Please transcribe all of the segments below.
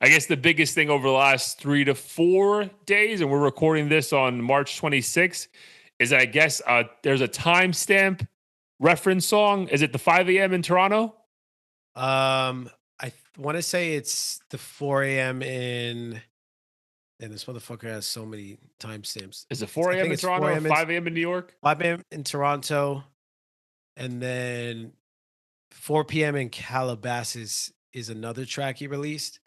I guess the biggest thing over the last 3 to 4 days, and we're recording this on March 26th, is that I guess there's a timestamp reference song. Is it the 5 a.m. in Toronto? I want to say it's the 4 a.m. and this motherfucker has so many timestamps. Is it It's, 4 I a.m. think in it's Toronto 4 or a.m. in 5 a.m. in New York? 5 a.m. in Toronto, and then 4 p.m. in Calabasas is another track he released.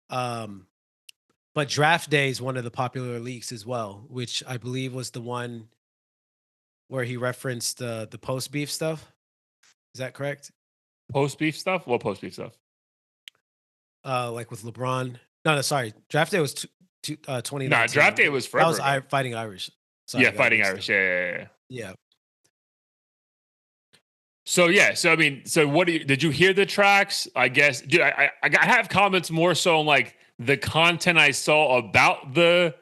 Um, but Draft Day is one of the popular leaks as well, which I believe was the one where he referenced the post beef stuff. Is that correct? Post beef stuff? What post beef stuff? Like with LeBron. No, no, sorry. Draft Day was 2019. Draft day was That forever was ago. Fighting Irish. Sorry, Yeah, I got it Fighting mixed Irish. up. Yeah. Yeah. So yeah, so I mean, so what do you did you hear the tracks? I guess, dude, I have comments more so on like the content I saw about the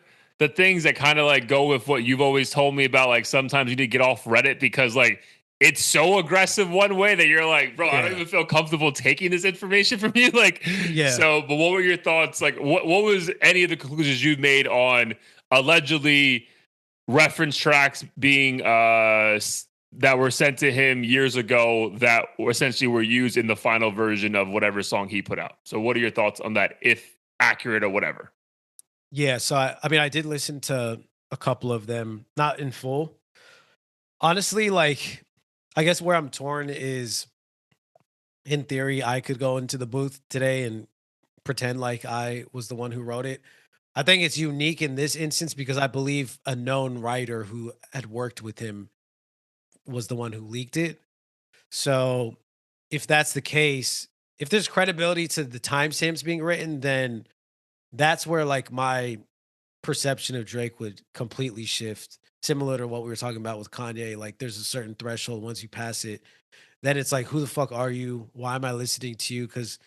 things that kind of like go with what you've always told me about. Like sometimes you need to get off Reddit because like it's so aggressive one way that you're like, bro, I don't Yeah. even feel comfortable taking this information from you. Like, Yeah. so, but what were your thoughts? Like, what was any of the conclusions you made on allegedly reference tracks being that were sent to him years ago that essentially were used in the final version of whatever song he put out. So what are your thoughts on that, if accurate or whatever? Yeah. So I mean, I did listen to a couple of them, not in full. Honestly, like I guess where I'm torn is in theory, I could go into the booth today and pretend like I was the one who wrote it. I think it's unique in this instance because I believe a known writer who had worked with him was the one who leaked it. So if that's the case, if there's credibility to the timestamps being written, then that's where like my perception of Drake would completely shift. Similar to what we were talking about with Kanye, like there's a certain threshold once you pass it, then it's like, who the fuck are you? Why am I listening to you? Because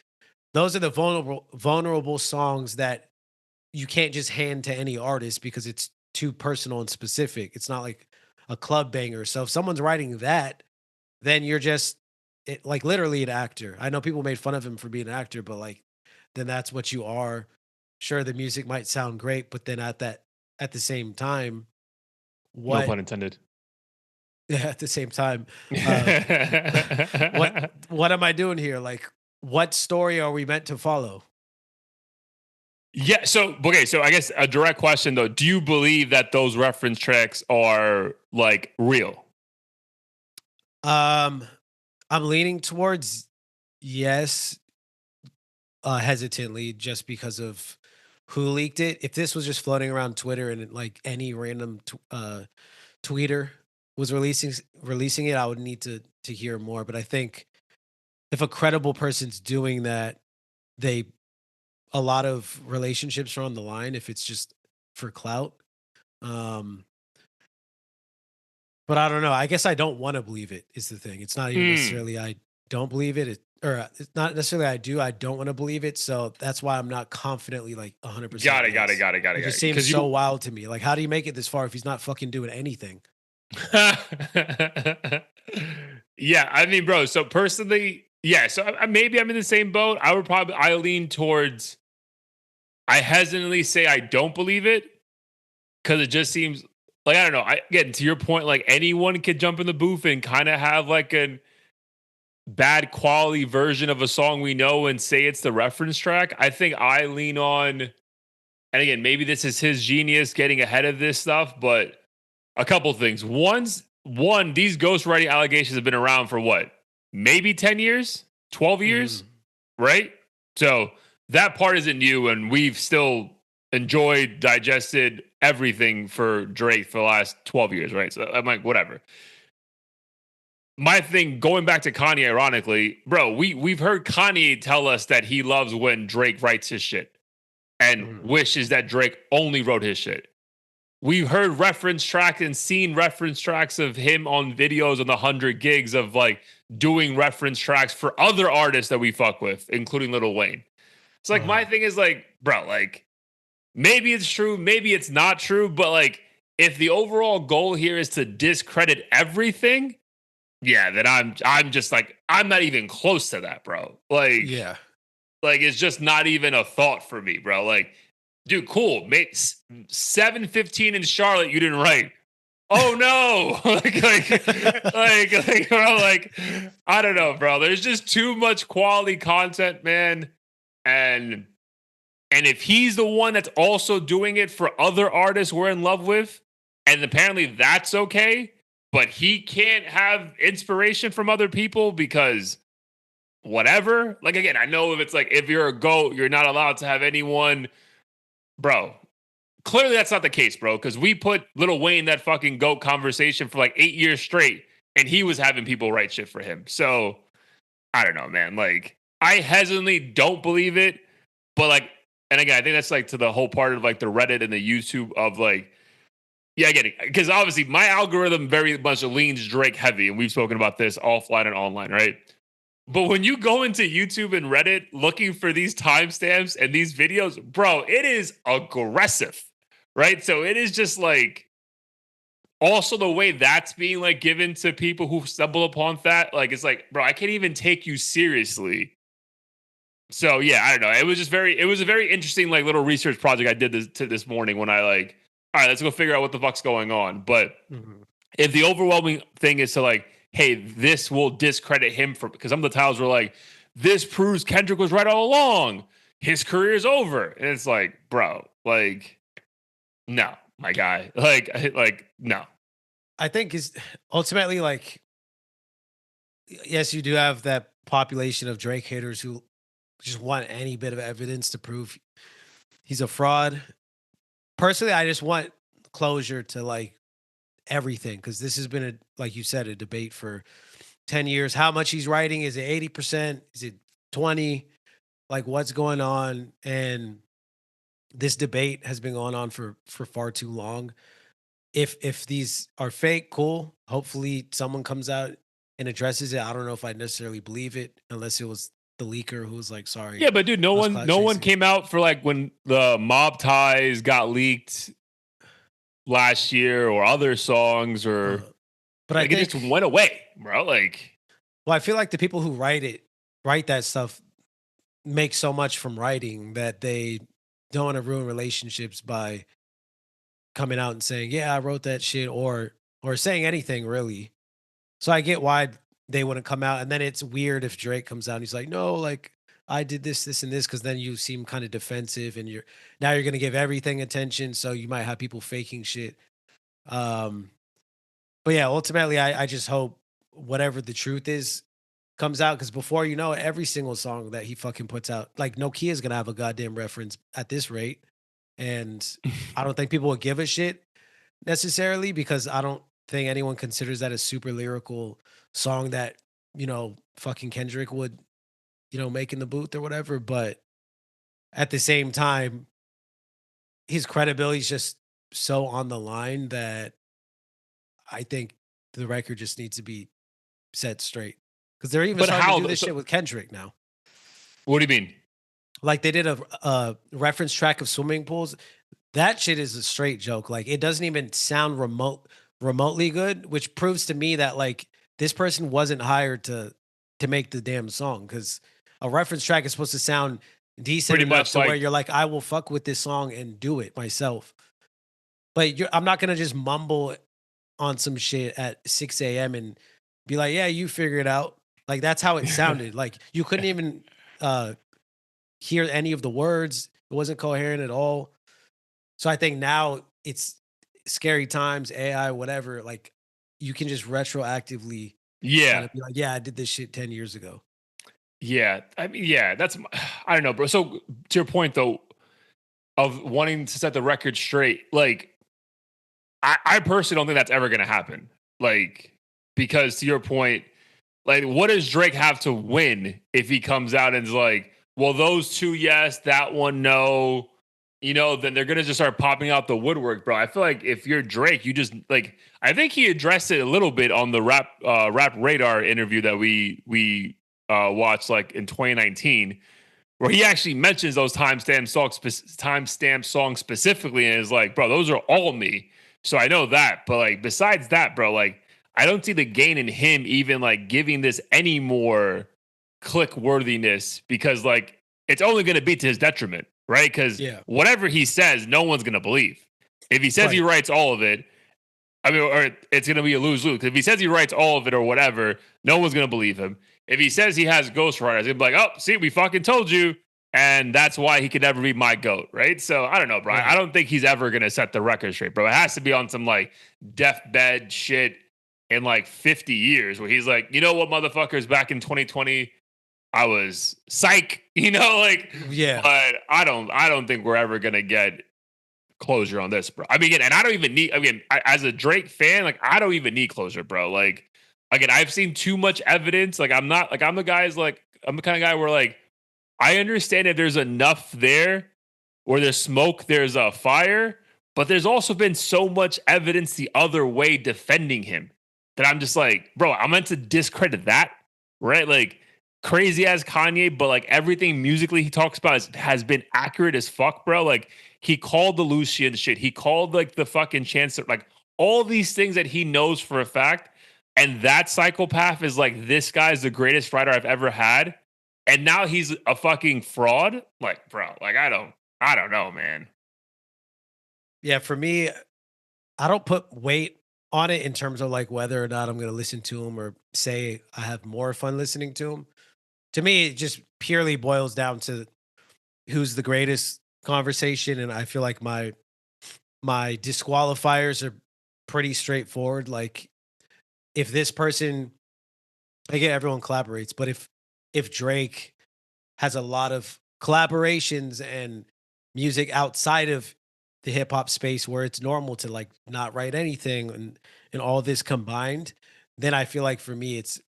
those are the vulnerable songs that you can't just hand to any artist because it's too personal and specific. It's not like a club banger. So if someone's writing that, then you're just like literally an actor. I know people made fun of him for being an actor, but like then that's what you are. Sure, the music might sound great, but then at the same time, No what pun intended. at the same time, uh, what what am I doing here? Like, what story are we meant to follow? Yeah. So okay. So I guess a direct question though: do you believe that those reference tracks are like real? Um, I'm leaning towards yes, hesitantly, just because of who leaked it. If this was just floating around Twitter and like any random tweeter was releasing it, I would need to hear more. But I think if a credible person's doing that, they a lot of relationships are on the line. If it's just for clout, um, but I don't know. I guess I don't want to believe it is the thing. It's not even Mm. necessarily I don't believe it, or it's not necessarily I do. I don't want to believe it. So that's why I'm not confidently like 100% Got it. Got it. yes. Got it. Got it. It Got just it. seems Because so you wild to me. Like, how do you make it this far if he's not fucking doing anything? Yeah, I mean, bro. So personally, yeah. So maybe I'm in the same boat. I lean towards. I hesitantly say I don't believe it because it just seems like I don't know. I again to your point, like anyone could jump in the booth and kind of have like a bad quality version of a song we know and say it's the reference track. I think I lean on, and again, maybe this is his genius getting ahead of this stuff, but a couple things. One, these ghostwriting allegations have been around for what? Maybe 10 years, 12 years, Hmm. right? So that part isn't new, and we've still enjoyed, digested everything for Drake for the last 12 years, right? So I'm like, whatever. My thing, going back to Kanye, ironically, bro, we've heard Kanye tell us that he loves when Drake writes his shit and Hmm. wishes that Drake only wrote his shit. We heard reference tracks and seen reference tracks of him on videos on the 100 gigs of like doing reference tracks for other artists that we fuck with, including Lil Wayne. It's like Uh-huh. my thing is like, bro, like maybe it's true, maybe it's not true, but like if the overall goal here is to discredit everything, yeah, then I'm just like I'm not even close to that, bro. Like Yeah. Like, it's just not even a thought for me, bro. Like, dude, cool. Mate, 7:15 in Charlotte, you didn't write. Oh no. Bro, like, I don't know, bro. There's just too much quality content, man. And if he's the one that's also doing it for other artists we're in love with, and apparently that's okay, but he can't have inspiration from other people because whatever. Like, again, I know if it's like, if you're a GOAT, you're not allowed to have anyone, bro. Clearly that's not the case, bro, because we put Lil Wayne in that fucking GOAT conversation for like 8 years straight, and he was having people write shit for him. So I don't know, man. Like, I hesitantly don't believe it, but like, and again, I think that's like to the whole part of like the Reddit and the YouTube of like, yeah, I get it. Because obviously my algorithm very much leans Drake heavy, and we've spoken about this offline and online, right? But when you go into YouTube and Reddit looking for these timestamps and these videos, bro, it is aggressive, right? So it is just like, also the way that's being like given to people who stumble upon that, like, it's like, bro, I can't even take you seriously. So yeah, I don't know. It was a very interesting like little research project I did this morning when I like, all right, let's go figure out what the fuck's going on. But if the overwhelming thing is to like, hey, this will discredit him for, because some of the titles were like, this proves Kendrick was right all along. His career is over. And it's like, bro, like, no, my guy. Like, no. I think is ultimately like, yes, you do have that population of Drake haters who just want any bit of evidence to prove he's a fraud. Personally, I just want closure to like everything, because this has been, a like you said, a debate for 10 years. How much he's writing? Is it 80%? Is it 20? Like, what's going on? And this debate has been going on for far too long. If these are fake, cool. Hopefully someone comes out and addresses it. I don't know if I necessarily believe it unless it was the leaker who was like, sorry. Yeah, but dude, no I was one clout no one chasing. came out for like when the Mob Ties got leaked last year or other songs, or But I like, it think, just went away, bro. Like, well, I feel like the people who write that stuff, make so much from writing that they don't want to ruin relationships by coming out and saying, "Yeah, I wrote that shit," or saying anything really. So I get why they wouldn't come out, and then it's weird if Drake comes out and he's like, "No, like I did this, this, and this," because then you seem kind of defensive, and you're gonna give everything attention, so you might have people faking shit. Um, but yeah, ultimately, I just hope whatever the truth is comes out, because before you know it, every single song that he fucking puts out, like Nokia is gonna have a goddamn reference at this rate, and I don't think people would give a shit necessarily, because I don't think anyone considers that a super lyrical song that, fucking Kendrick would, make in the booth or whatever. But at the same time, his credibility is just so on the line that I think the record just needs to be set straight. Because they're even but starting to how? do this So, shit with Kendrick now. what do you mean? Like they did a reference track of swimming pools. That shit is a straight joke. Like it doesn't even sound remotely good, which proves to me that like this person wasn't hired to make the damn song, because a reference track is supposed to sound decent Pretty enough much to where like, you're like, I will fuck with this song and do it myself. But I'm not gonna just mumble on some shit at 6 a.m. and be like, yeah, you figure it out. Like that's how it sounded. Like you couldn't even uh hear any of the words. It wasn't coherent at all. So I think now it's scary times, AI, whatever. Like you can just retroactively kind yeah, of be like, yeah, I did this shit 10 years ago. yeah. I mean, yeah. That's, I don't know, bro. So to your point though, of wanting to set the record straight, like, I personally don't think that's ever gonna happen. Like, because to your point, like, what does Drake have to win if he comes out and is like, well, those two, yes, that one, no, then they're gonna just start popping out the woodwork, bro. I feel like if you're Drake, you just like, I think he addressed it a little bit on the Rap Radar interview that we watched like in 2019, where he actually mentions those timestamp songs specifically, and is like, bro, those are all me. So I know that, but like besides that, bro, like I don't see the gain in him even like giving this any more click worthiness, because like it's only going to be to his detriment, right? Because Yeah. whatever he says, no one's going to believe. If he says he Right. writes all of it, I mean, or it's going to be a lose-lose. If he says he writes all of it or whatever, no one's going to believe him. If he says he has ghostwriters, he'll be like, oh, see, we fucking told you. And that's why he could never be my GOAT, right? So I don't know, bro. I Right. don't think he's ever going to set the record straight, bro. It has to be on some like deathbed shit in like 50 years where he's like, you know what, motherfuckers, back in 2020, I was psych, like, Yeah. but I don't think we're ever going to get closure on this, bro. I mean, again, and I don't even need, as a Drake fan, like, I don't even need closure, bro. Like, again, I've seen too much evidence. Like, I'm not, like, I'm the kind of guy where, like, I understand if there's enough there where there's smoke, there's a fire, but there's also been so much evidence the other way defending him that I'm just like, bro, I'm meant to discredit that, right? Like, crazy as Kanye, but like everything musically he talks about has been accurate as fuck, bro. Like, he called the Lucian shit. He called like the fucking Chancellor, like all these things that he knows for a fact. And that psychopath is like, this guy's the greatest writer I've ever had. And now he's a fucking fraud. Like, bro, like I don't know, man. Yeah. For me, I don't put weight on it in terms of like whether or not I'm going to listen to him or say I have more fun listening to him. To me, it just purely boils down to who's the greatest conversation. And I feel like my disqualifiers are pretty straightforward. Like if this person, again, everyone collaborates, but if Drake has a lot of collaborations and music outside of the hip hop space where it's normal to like not write anything and all this combined, then I feel like for me it's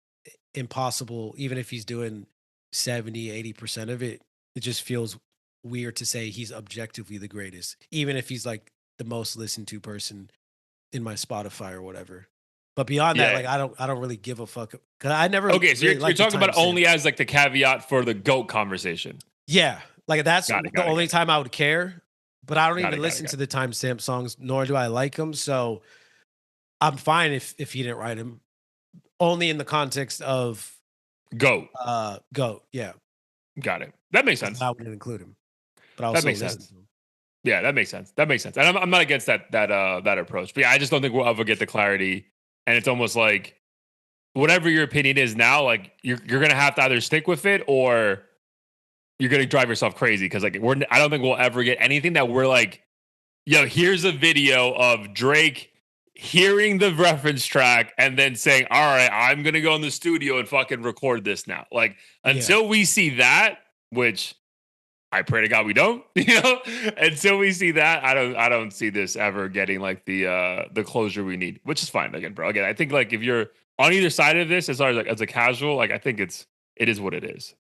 impossible. Even if he's doing 70-80% of it, it just feels weird to say he's objectively the greatest, even if he's like the most listened to person in my Spotify or whatever. But beyond that, Yeah. like I don't really give a fuck because I never Okay, so really you're liked the talking about it timestamp. only as like the caveat for the GOAT conversation. Yeah, like that's Got it, the got it, only got it. time I would care. But I don't Got it, even got it, listen got to it. the timestamp songs, nor do I like them. So I'm fine if he didn't write them. Only in the context of GOAT. Go, yeah, Got it. That makes 'cause sense. I wouldn't include him, but I'll That still makes listen sense. to him. Yeah, that makes sense. That makes sense. And I'm not against that approach. But yeah, I just don't think we'll ever get the clarity. And it's almost like whatever your opinion is now, like you're gonna have to either stick with it or you're gonna drive yourself crazy. Cause like I don't think we'll ever get anything that we're like, yo, here's a video of Drake hearing the reference track and then saying, all right, I'm gonna go in the studio and fucking record this now. Like Yeah, until we see that, which I pray to God we don't, until we see that, I don't see this ever getting like the closure we need, which is fine again, bro. Again, I think like if you're on either side of this, as far as like as a casual, like I think it is what it is.